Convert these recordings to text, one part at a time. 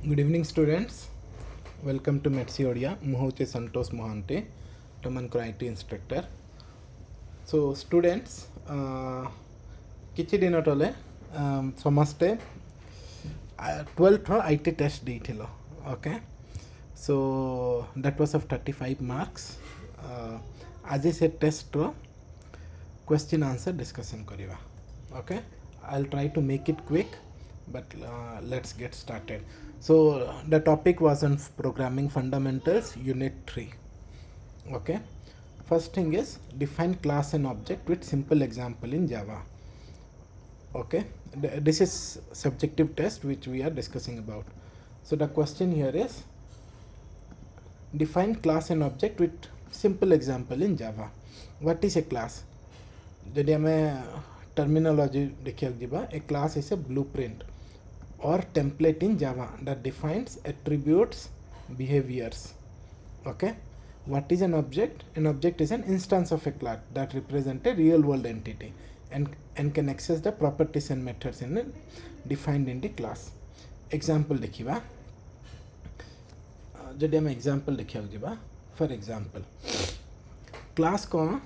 Good evening, students. Welcome to chse odia. ମୁଁ ହେଉଛି ସନ୍ତୋଷ Mohanty, ତମମାନଙ୍କର IT instructor. So students, କିଛି ଦିନ ତଳେ ସମସ୍ତେ 12th IT test ଦେଇଥିଲ. Okay, so that was of 35 marks. ଆଜି ସେ ଟେଷ୍ଟର question answer discussion କରିବା. Okay, I'll try to make it quick, but let's get started. So the topic was on programming fundamentals, unit 3. Okay, first thing is define class and object with simple example in Java. Okay, this is subjective test which we are discussing about. So the question here is define class and object with simple example in Java. What is a class? जदि आमे terminology देखिया जिबा, a class is a blueprint or template in Java that defines attributes, behaviors. Okay, what is an object? An object is an instance of a class that represents a real world entity and can access the properties and methods in it defined in the class. Example देखिबा, जदि आमे example देखिया जिबा, for example class को,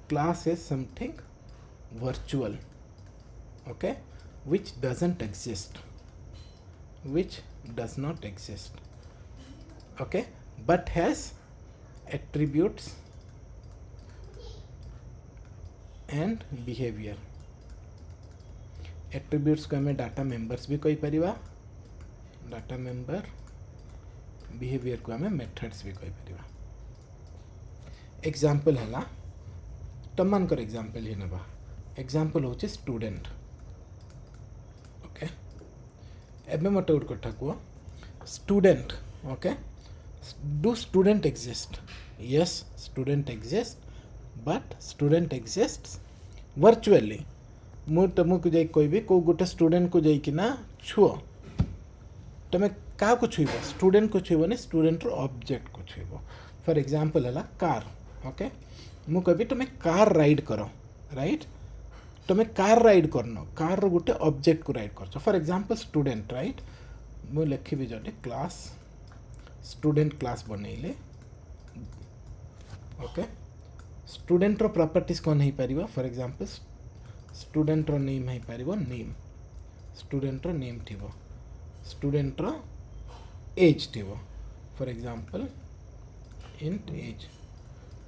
class is something virtual, okay, which does not exist, okay, but has attributes and behavior. Attributes को हमें data members भी कही परिवा, data member, behavior को हमें methods भी कही परिवा. Example हला, तमान कर example ही नबा. Example होचे student. Okay, एबे मटे उठ कथा को student. Okay, do student exist? Yes, student exists, but student exists virtually. मु तुमको जाई कोई भी को गोटे स्टूडेंट को जाई कि ना छुओ, तमे का को छुइबो, स्टूडेंट को छुइबो ने, स्टूडेंट रो ऑब्जेक्ट को छुइबो. फॉर एग्जांपल हला कार. ओके, मु कहबी तुमे कार राइड करो, राइट? तुमे कार राइड करनो, कार रो गोटे ऑब्जेक्ट को राइड करछो. For example student, right? मु लिखिबी जटे क्लास, स्टूडेंट क्लास बनैले. ओके, स्टूडेंट रो प्रॉपर्टीज कोन हे परिबो. फॉर एग्जांपल स्टूडेंट रो नेम हे परिबो, नेम, स्टूडेंट रो नेम थिबो, स्टूडेंट रो एज थिबो. For example int age.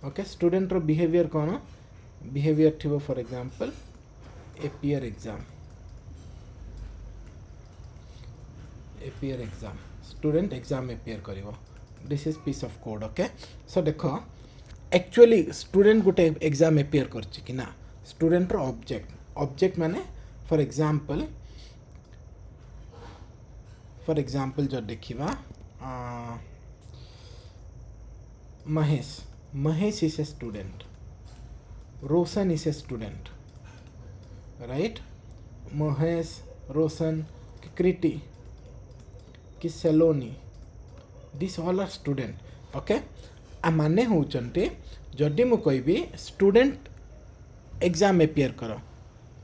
Okay, student रो बिहेवियर कोन, बिहेवियर थिबो. For example appear exam, student exam appear करिवो. This is piece of code. Okay, so देखो actually student गोटे exam appear करछि कि ना, student रो object माने for example जो देखिबा Mahesh is a student, Roshan is a student, right? Mahesh, Roshan, Kriti, Saloni, these all are student. Okay, आ माने होचंते जदि मु कहबी स्टूडेंट एग्जाम एपियर करो,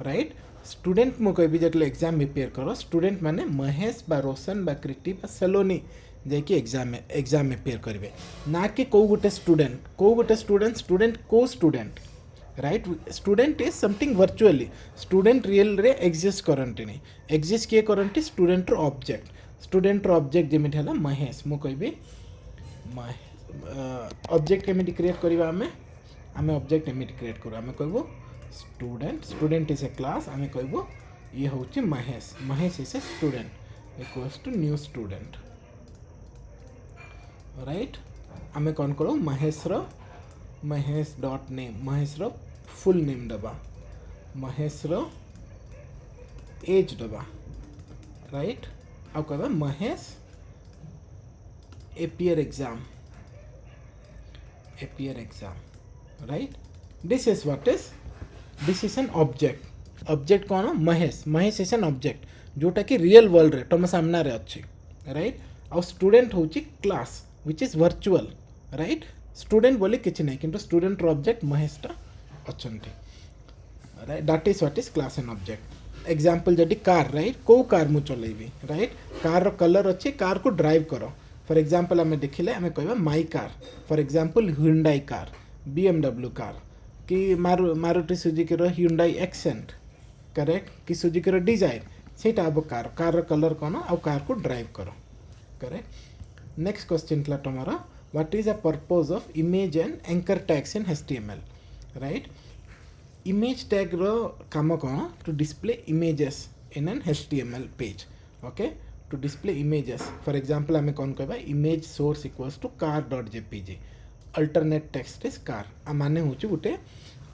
राइट? स्टूडेंट मु कहबी जतले एग्जाम एपियर करो, स्टूडेंट माने महेश बा रोशन बा कृति बा सलोनी जे कि एग्जाम एपियर करबे, ना कि को गोटे स्टूडेंट, स्टूडेंट को student, right? Student is something virtually, student real रे एग्जिस्ट करंती नहीं. एग्जिस्ट किए करंती स्टूडेंट रो ऑब्जेक्ट. स्टूडेंट रो ऑब्जेक्ट जेमिति हला महेश, मु कहबी ऑब्जेक्ट केमिति क्रिएट करिवा, आमे ऑब्जेक्ट एमिति क्रिएट करू. आमे कहबो स्टूडेंट इज ए क्लास. आमे कहबो ये होची Mahesh is a student equals to new student, right? आमे कोन करो, महेश डॉट नेम, महेश रो फुल नेम दबा, महेश रो एज दबा, राइट? आ कहबा Mahesh appear exam, right? This is an object. Object कौन? महेश is an object जोटा कि रियल वर्ल्ड रे तुम सामना रे अच्छी, राइट? और स्टूडेंट होची class which is virtual, right? Student बोली किछि नहीं, किंतु स्टूडेंट रो ऑब्जेक्ट महेश टा अछंती, right? That is what is class and object. Example जदि कार राइट को कार मु चलेबी राइट कार रो कलर अच्छे कार को ड्राइव करो फॉर एग्जांपल आम देखिले आम कहबा my car for example Hyundai car BMW car कि मारुति सुजुकी रो Hyundai एक्सेंट करेक्ट कि सुजुकी रो डिजाइन सेटा अब कार कार कलर कौन आ कार को ड्राइव करो करेक्ट नेक्स्ट क्वेश्चन थला तुम्हारा what is the purpose of image and anchor tags in HTML right image tag रो काम कौन to display images in an HTML page okay to display images for example आम कौन कहबा image source equals to car.jpg alternate text is car आ माने होची गुटे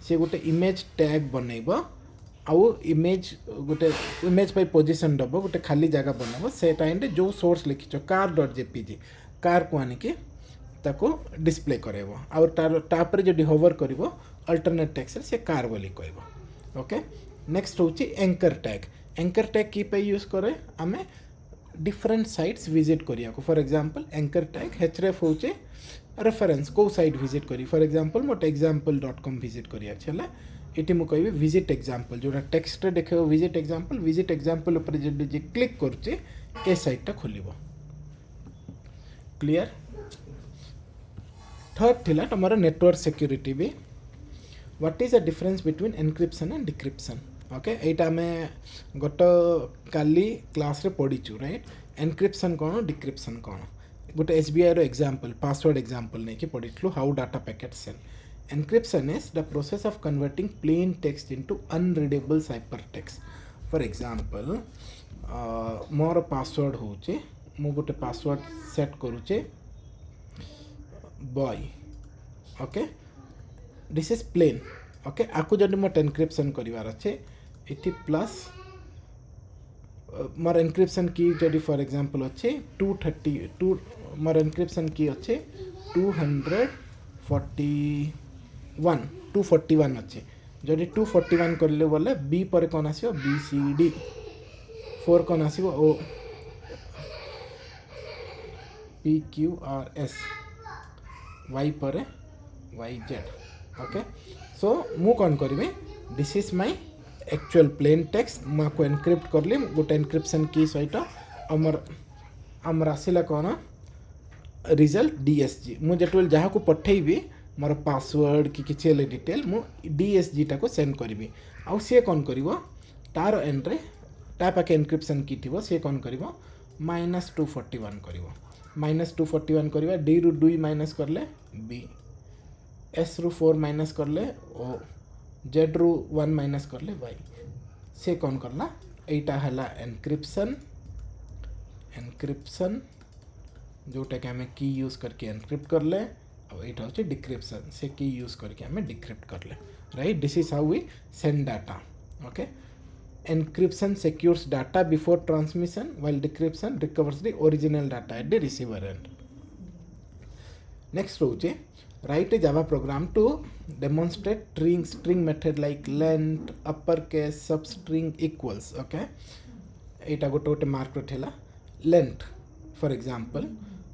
से गुटे इमेज टैग बनैबो आउ इमेज गोटे इमेज पे पोजीशन दबो गोटे खाली जगह बनबो से टाइम रे जो सोर्स लिखिचो car.jpg कार को आनी के ताको डिस्प्ले करेबो आउ तापर जदि होवर करिवो अल्टरनेट टेक्स्ट से कार बोली कहबो ओके नेक्स्ट होची एंकर टैग की पे यूज करे आमे डिफरेंट साइट्स विजिट करिया को for example anchor tag href होचे रेफरेंस को साइट विजिट करी फॉर एग्जांपल मोटे example.com विजिट करिया छला एटी मु कहबी विजिट एग्जांपल जोटा टेक्स्ट रे देखो विजिट एग्जांपल ऊपर जे क्लिक करचे ए साइट ता खोलिबो क्लियर थर्ड थिला तमरो नेटवर्क सिक्योरिटी भी what is the difference between encryption and decryption okay एटा में गत काली क्लास रे पढिचु राइट एनक्रिप्शन कोन डिक्रिप्शन कोन गोटे SBI रो एग्जांपल पासवर्ड एग्जांपल नै कि पढितलु how data packet send encryption is the process of converting plain text into unreadable cipher text for example मोर पासवर्ड होचे मु गोटे पासवर्ड सेट करूचे बॉय okay this is plain okay आकु जदि मोट एनक्रिप्शन करिवार अच्छे इति प्लस मोर एनक्रिप्शन की जदि फॉर एग्जांपल अच्छे 232 मोर एनक्रिप्शन की अच्छे 241 अच्छे जदि 241 करले बोले बी पर कौन आसीबो BCD 4 कौन आसीबो ओ PQRS y पर YZ ओके सो मु कौन करी this is my actual plain text मुझे एनक्रिप्ट करली गोटे एनक्रिप्शन की सहित आमर आसला कौन रिजल्ट DSG मुझे जो जहाँ को पठेबी मोर पासवर्ड कि किसी हेल्ले डिटेल मु DSG टा को सेंड करी आउ सी कौन कर तार एंड ता पाखे एनक्रिप्शन की थी सी कौन कर -241 कर -241 करवा D रु 2 माइनस करले B S रु 4 माइनस करले O Z रु 1 माइनस करले Y से कौन करला एटा हला एनक्रिप्शन जोटा कि आम की यूज करके एनक्रिप्ट करले और एटा होचे डिक्रिप्शन से की यूज करके आम डिक्रिप्ट करले right this is how we send data okay encryption secures data before transmission while decryption recovers the original data at the receiver end. Next roche write a Java program to demonstrate string method like length uppercase substring equals okay eta gote mark rethela length for example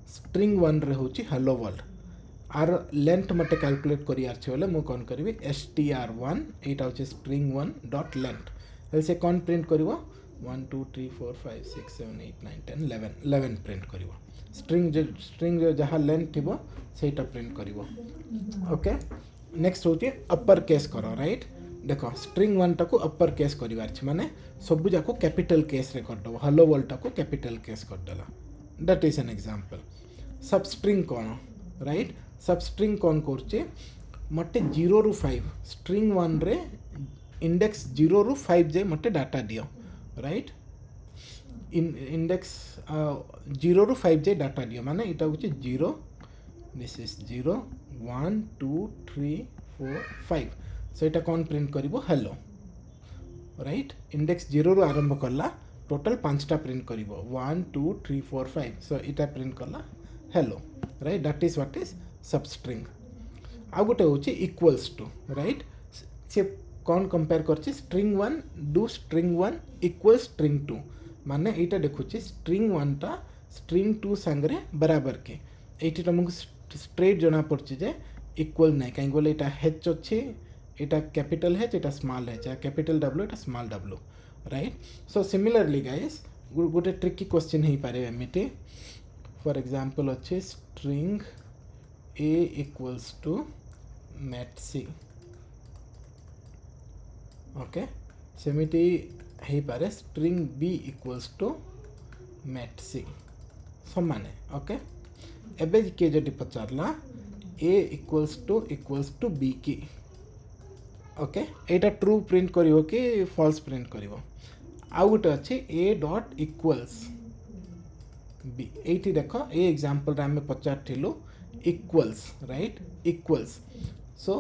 string 1 रे होची hello world are length मटे calculate करी आछे बोले मु कोन करबी str1 एटा होची string 1 dot length से कौन प्रिंट करिवो 1 2 3 4 5 6 7 8 9 10 11 प्रिंट करिवो स्ट्रिंग जहाँ लेंथ थिबो सेटा प्रिंट करिवो ओके नेक्स्ट होची अपर केस करो राइट देखो स्ट्रिंग 1 टाको अपर केस करिवार छ माने सब जाको कैपिटल केस रे कर दबो हेलो वर्ल्ड टाको कैपिटल केस कर देला that is an example substring कोन राइट सबस्ट्रिंग कोन करचे मटे 0 रु 5 स्ट्रिंग 1 रे इंडेक्स 0 रु 5 जे मटे डाटा दियो राइट इंडेक्स 0 रु 5 जे डाटा दियो माने इटा होची 0 दिस इज 0 1 2 3 4 5 सो इटा कोन प्रिंट करिवो हेलो राइट इंडेक्स 0 रु आरंभ करला टोटल 5 टा प्रिंट करिवो 1 2 3 4 5 सो इटा प्रिंट करला hello right that is what is substring आ गोटे होची इक्वल्स टू राइट से कौन कंपेयर करछि स्ट्रिंग 1 डू स्ट्रिंग 1 इक्वल स्ट्रिंग 2 माने एटा देखुछि स्ट्रिंग 1 टा स्ट्रिंग 2 संगरे बराबर के एटी तुमको स्ट्रेट जना पड़छि जे इक्वल नै काई बोले एटा h अछि एटा कैपिटल h एटा स्मॉल h कैपिटल w एटा small w right so similarly guys गोटे ट्रिकी क्वेश्चन हो पारे एमती फॉर एग्जांपल अच्छे string a equals to mat C okay सेमिटी हो पारे string b equals to mat C समान ओके एबे किए जदि पचारला a इक्वल्स टू b की ओके एटा ट्रू प्रिंट करिवो कि फॉल्स प्रिंट करिवो आउ गोटे अच्छे a dot equals b eighty देख ए एग्जांपल रे हमें पचारथिलु equals right equals so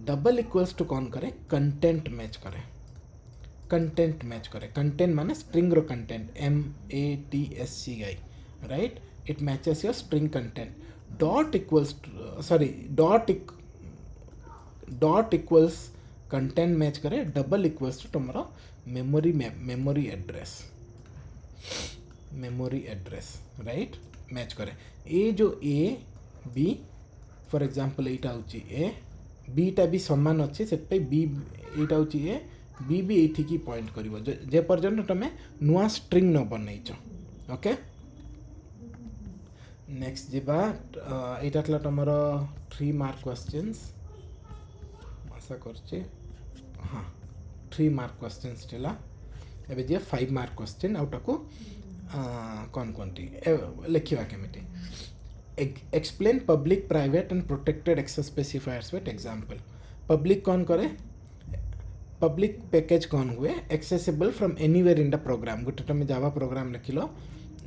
double equals to कौन करे कंटेंट मैच करे कंटेंट माने स्ट्रिंग रो content MATSCI right it matches your string content dot equals dot equals content match करे डबल इक्वल्स टू तुम्हारा मेमोरी एड्रेस राइट मैच करे ए जो ए बी फॉर एग्जांपल एटा होची ए बी टा भी समान अच्छे से बी एटा होची ए बी भी एठी की पॉइंट करिवो जे पर्यंत तमे नुआ स्ट्रिंग न बनैछ ओके नेक्स्ट जीवा एटा तला तमरो 3 मार्क क्वेश्चंस आशा करछे हाँ 3 मार्क क्वेश्चंस थिला एबे जे 5 मार्क क्वेश्चन आउटाको कौन कौनटी लिखिवा केमिति explain public private and protected access specifiers with example public कौन करे पब्लिक पैकेज कौन हुए accessible from anywhere in the program गोटे तुम जावा प्रोग्राम लिखिल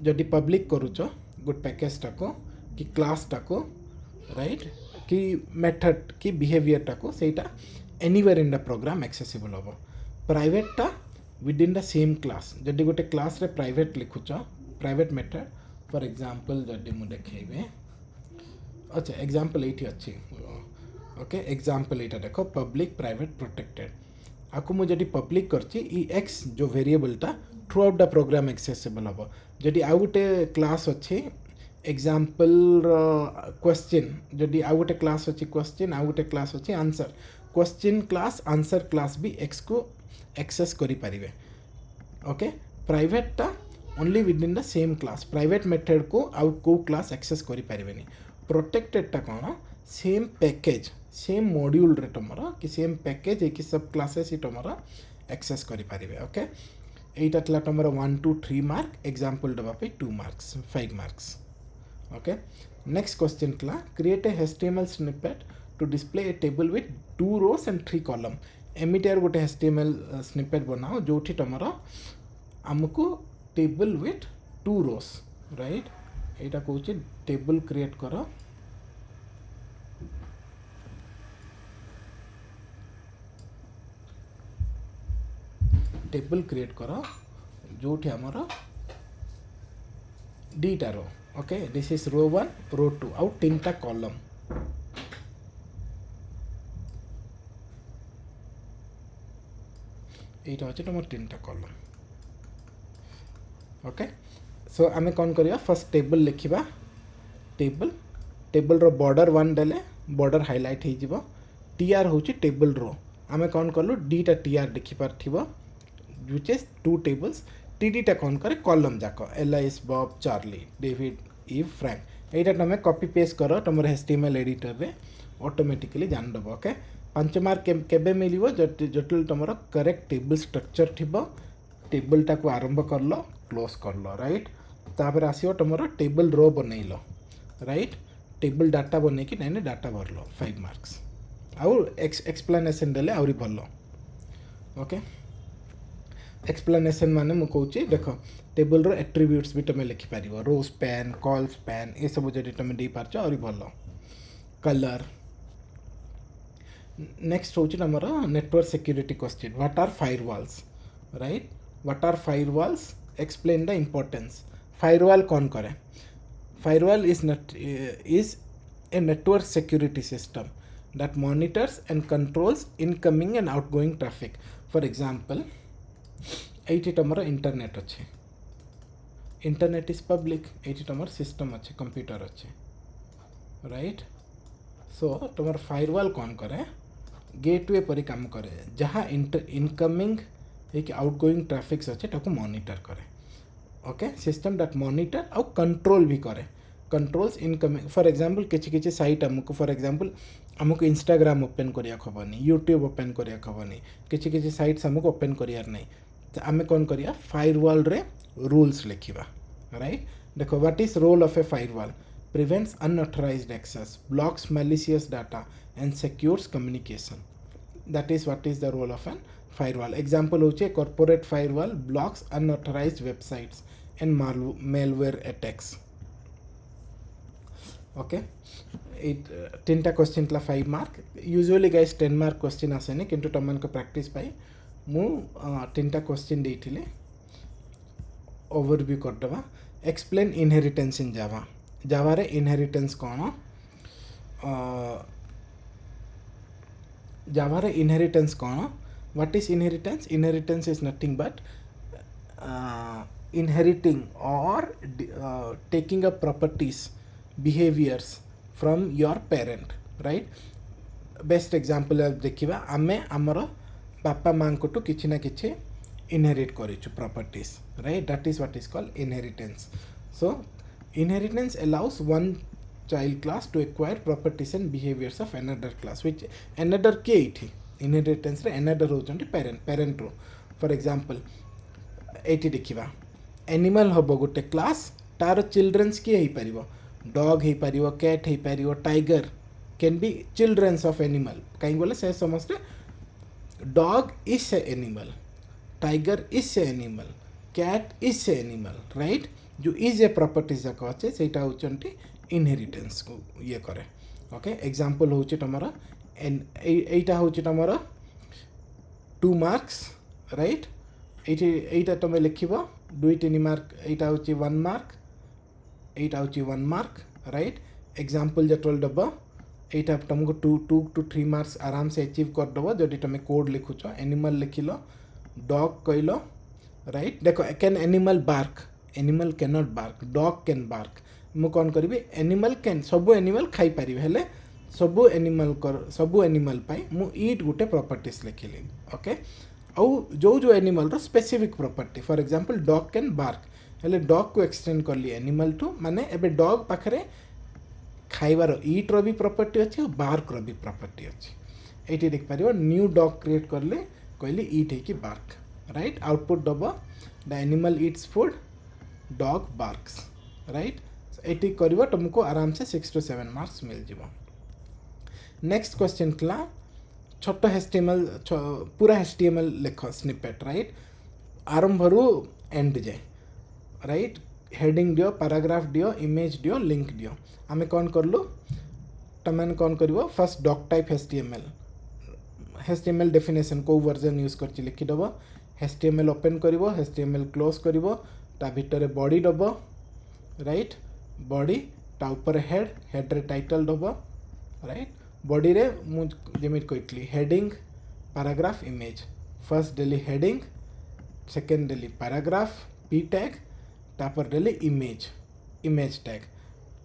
जदि पब्लिक करूच गोटे पैकेज टाको कि क्लास टाको राइट कि मेथड कि बिहेवियर टाको सेटा anywhere in the program accessible हम प्राइवेट टा विदिन द सेम क्लास जदि गोटे क्लास रे प्राइवेट लिखुच प्राइवेट मेथड फॉर एग्जांपल जदि मु देखेबे अच्छा एग्जांपल एठी अच्छी ओके एग्जांपल एटा देखो पब्लिक प्राइवेट प्रोटेक्टेड आपको मुझे जदि पब्लिक करची ई एक्स जो वेरिएबलटा throughout the program accessible हम जदि आउ गोटे क्लास अच्छे एग्जांपल क्वेश्चन जदि आउ गोटे क्लास अच्छी क्वेश्चन आउ गोटे क्लास अच्छी answer question class answer class भी एक्स को एक्सेस करि पारिबे ओके प्राइवेट टा only within the same class private method को आउ को क्लास एक्सेस करि पारिबेनी प्रोटेक्टेड टा कौन सेम पैकेज सेम मॉड्यूल रे तुमरा कि सेम पैकेज एक सब क्लासेस ही तुमरा एक्सेस करि पारिबे ओके एटा तला तुमरा 1 2 3 मार्क एग्जांपल दबा पे 2 marks 5 marks okay next question तला create a HTML snippet to display a table with 2 rows and 3 column एमिटर गोटे HTML स्निपेट बनाओ जोठी तुमरा हमको टेबल विथ 2 रोज राइट एटा कहूँ टेबल क्रिएट करो टेबल क्रिएट करो जोठी आमर डीटा रो ओके दिस इज रो 1 रो 2 आउ 3टा कॉलम एटा होचे तुम 3टा कॉलम ओके सो आमे कौन करिया फर्स्ट टेबल लिखिबा टेबल रो बॉर्डर 1 देले बॉर्डर हाइलाइट हो जिवो टीआर होची टेबल रो आमे कौन करलु डीटा टीआर लिखि पारथिबो which is 2 tables टीडी टा कौन करे कॉलम जाक एलाइस बॉब चार्ली डेविड इव फ्रैंक एटा तुम कॉपी पेस्ट करो तुम HTML एडिटर रे ऑटोमेटिकली जान दबो ओके 5 मार्क केबे मिलिवो जटल तुम करेक्ट टेबल स्ट्रक्चर थिबो टेबल टा को आरंभ करलो क्लोज करलो राइट तापर आसीओ तुम टेबल रो बनैलो राइट टेबल डाटा बनै कि नै डाटा भरलो 5 मार्क्स आउ एक्सप्लेनेशन देले आउरी भरलो ओके एक्सप्लेनेशन माने मु कहूँ देख टेबल रो एट्रिब्यूट्स भी तुम लिखिपार रो स्पैन कॉल स्पैन ये सब जब तुम दे पार्छ और भल कलर नेक्स्ट हूँ तुम network security question what are firewalls right what are firewalls explain the importance firewall कौन करे firewall is a network security system that monitors and controls incoming and outgoing traffic. For example, eighty तुम internet अच्छे internet is public eighty तुम system अच्छे computer अच्छे right so तुम firewall कौन करे गेटवे परी काम करे जहाँ इनकमिंग कि आउटगोइंग ट्रैफिक्स अच्छे ताको मॉनिटर करे ओके सिस्टम दैट मॉनिटर आउ कंट्रोल भी करे कंट्रोल्स इनकमिंग फॉर एग्जांपल किछि साइट हमको फॉर एग्जांपल हमको इंस्टाग्राम ओपन करिया खबनी यूट्यूब ओपन करिया खबनी किछि साइट्स हमको ओपन करियार नहीं तो आम कौन करिया फायरवॉल रे रूल्स लिखिबा राइट देखो what is role of a firewall prevents unauthorised access blocks malicious data and secures communication that is what is the role of an firewall example hoche corporate firewall blocks unauthorized websites and malware attacks okay it tinta question tla 5 mark usually guys 10 mark question asene kintu taman ko practice pai mu tinta question deithile overview kardaba explain inheritance in java re inheritance kono Java re inheritance kono what is inheritance inheritance is nothing but inheriting or taking up properties behaviors from your parent right best example देखिबा आमे हमर बापा मां को तो किछि ना किछि inherit करिछु properties right that is what is called inheritance so inheritance allows one child class to acquire properties and behaviors of another class which another ke ithi inheritance re another hochandi parent ro for example एटी देखिबा animal होबो गोटे class तार children's किए ही परिबो dog ही परिबो कैट ही परिबो tiger can be children's of animal कहीं बोले से समझते dog is a animal tiger is a animal cat is a animal right जो इज ए प्रॉपर्टीज जाक अच्छे सेटा होचंती इनहेरिटेंस को ये करे ओके एग्जांपल होची तमरा एटा होची तमरा 2 मार्क्स राइट एटा तमे लिखिबो 2 मार्क एटा होची 1 मार्क एटा होची 1 मार्क राइट एग्जांपल जटल दबो एटा तुमको 2 to 3 मार्क्स आराम से अचीव कर दबो जदि तमे कोड लिखुछो एनिमल लिखिलो डॉग कइलो राइट देखो can animal bark animal can not bark dog can bark मु कौन करी एनिमल कैन सबू एनिमल खाई पारि हेले सबू एनिमल पाई मु ईट गोटे प्रॉपर्टीज लिखिली ओके आउ जो एनिमल रो specific property for example dog can bark हेले डॉग को एक्सटेंड कर ली एनिमल टू माने एबे डॉग पाखरे खाइबार ईट रो भी प्रॉपर्टी अछि और बार्क रो भी प्रॉपर्टी अछि एटी देख पारिबो न्यू डॉग क्रिएट करले कहली ईट है कि बार्क राइट आउटपुट दबो the animal eats food dog barks right एटी करिबो तुमको आराम से 6 to 7 मार्क्स मिल जिवो नेक्स्ट क्वेश्चन क्ला छोटो HTML पूरा HTML लिखो स्निपेट राइट आरंभ रु एंड जाए राइट हेडिंग दियो पैराग्राफ दियो इमेज दियो लिंक दियो आमे कौन करलु तमन कौन करिवो first doctype HTML definition को वर्जन यूज करछि लिखि दबो HTML ओपन करिवो HTML क्लोज करिवो ता भितरे बॉडी दबो राइट बॉडी ता ऊपर हेड रे टाइटल दबो राइट बॉडी रे मु जेमिट कहतली हेडिंग पैराग्राफ इमेज फर्स्ट डेली हेडिंग सेकंड डेली पैराग्राफ पी टैग तापर डेली इमेज टैग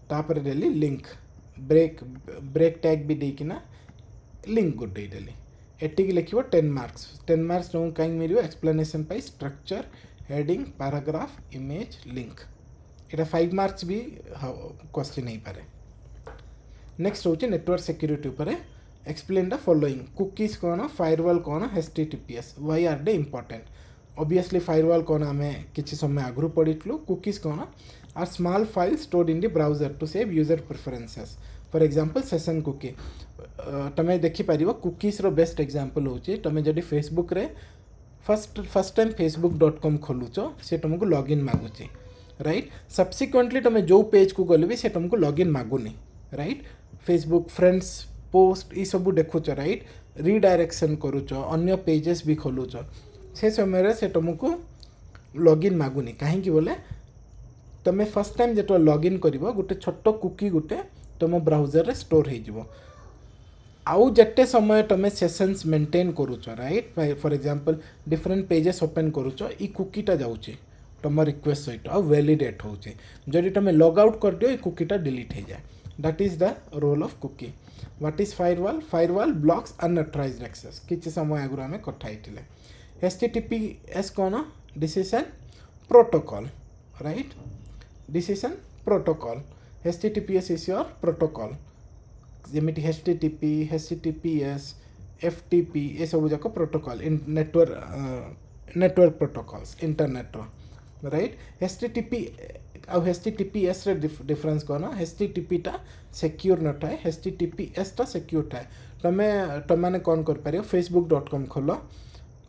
तापर डेली लिंक ब्रेक टैग भी देकिना लिंक गुड दे डेली एटिक लिखिबो 10 मार्क्स तो कहीं मिलियो एक्सप्लेनेशन पाई structure heading paragraph image link इटा 5 मार्क्स भी क्वेश्चन नहीं पारे नेक्स्ट होचे नेटवर्क सिक्योरिटी ऊपर एक्सप्लेन द फॉलोइंग कुकीज कौन फायरवॉल कौन HTTPS why are they important obviously firewall कौन आमे किछि समय आगु पढ़ितलु कुकीज कौन are small file stored in the browser to save user preferences for example session cookie तमे देखि पारिबो कुकीज रो बेस्ट एग्जांपल होचे तमे जदी फेसबुक रे फर्स्ट टाइम facebook.com खोलुचो से तुमको लॉगिन मागुची राइट सब्सिक्वेंटली तुम जो पेज को गले भी से तुमको लॉगिन मागुनी राइट फेसबुक फ्रेंड्स पोस्ट ये सब देखुच राइट रिडायरेक्शन करुच अन्य पेजेस भी खोलुच से समय से तुमको लॉगिन मागुनी कहीं बोले तुम फर्स्ट टाइम जो लॉगिन कर गोटे छोट कुकी गोटे तुम ब्राउजर रे स्टोर हो आउ जटे समय तुम सेशंस मेंटेन करुच right for example different pages open करुच ई कुकीटा जाऊँगी तुम रिक्वेस्ट सहित आ वैलिडेट होचे जदि तुम लॉग आउट कर दियो कुकीटा डिलीट हो जाए that is the role of cookie what is firewall blocks unauthorised access किछि समय आगु हमें कथा हिथिले HTTPS कौन decision protocol right decision protocol HTTPS is your protocol जेमिति HTTP HTTPS FTP ये सब जाक protocol in network protocols internet right HTTP आउ HTTPS रे डिफरेंस कौन HTTP टा सिक्योर न थाए HTTPS टा सिक्योर थाए तुमने कौन कर पारियो facebook.com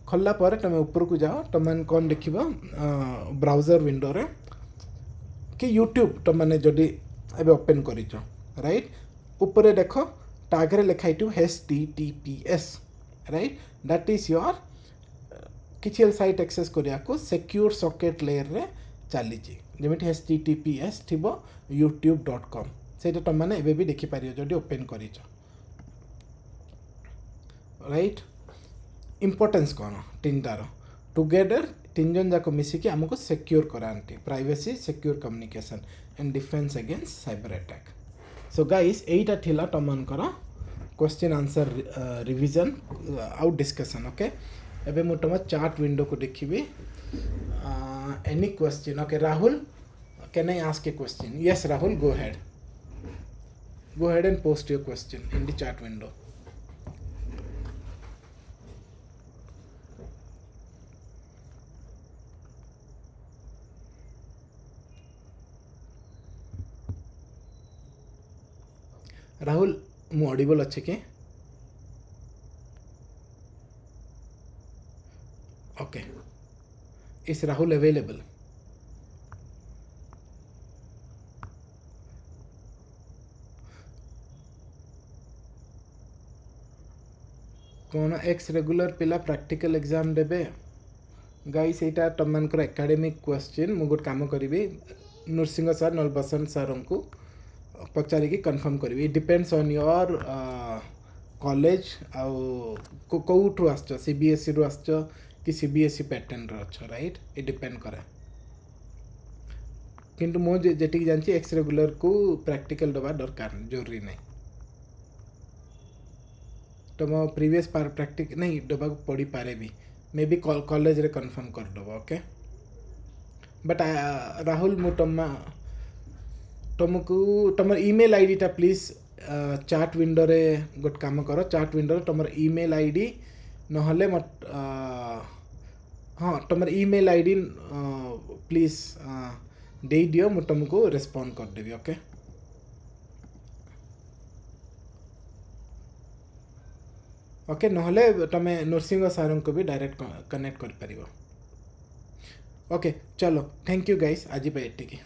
खोलला पर तुम ऊपर को जाओ तुमने कौन देख ब्राउजर विंडो रे कि यूट्यूब तुमने जदि एबे ओपन करिच राइट ऊपर देख टागरे लिखाई HTTPS right that is your किसी साइट एक्सेस करिया को सिक्योर सॉकेट लेयर रे चली जमिति HTTPS थिबो youtube.com सेटा तुमने एबे भी देखि पारियो जदि ओपन करिच राइट इम्पोर्टेंस कौन तीन तार टुगेदर तीन जन जाक मिसिकी आमको सिक्योर कराती privacy secure communication and defence against cyber attack so guys एटा थिला तमनकर question answer revision out discussion okay एबे मु तुम चार्ट विंडो को देखिबी any question okay Rahul can I ask a question yes Rahul go ahead and post your question in the chat window Rahul मु audible अच्छे के ओके इस राहुल अवेलेबल कौन ex regular पिला प्रैक्टिकल एग्जाम देबे गाइस एटा तमनकर एकेडमिक क्वेश्चन मु गोट काम करिवि नरसिंह सर नल बसंत sir को पचारिकी कन्फर्म करी डिपेंड्स ऑन योर कॉलेज आउ कौठू आस CBSE रु आस कि CBSE पैटर्न रछ राइट ये डिपेंड करे किंतु मो जेटिक जानची एक्स रेगुलर को प्रैक्टिकल दबा दरकार जरूरी नहीं तुम प्रीवियस प्रैक्टिक नहीं दबा पड़ी पारे भी मे बी कॉलेज रे कन्फर्म कर दबो ओके बट राहुल मु तुमको तुम ईमेल आईडी टा प्लीज चार्ट विंडो रे गोट काम कर चार्ट विंडो रे तुम ईमेल आईडी नहले मत हाँ तुम ईमेल आईडी प्लीज दे दियो मु तुमको रेस्पॉन्ड कर देबी ओके ओके नहले तुम नरसिंह सर को भी डायरेक्ट कनेक्ट कर पारिबो ओके चलो थैंक यू गाइस आज पे एटिकी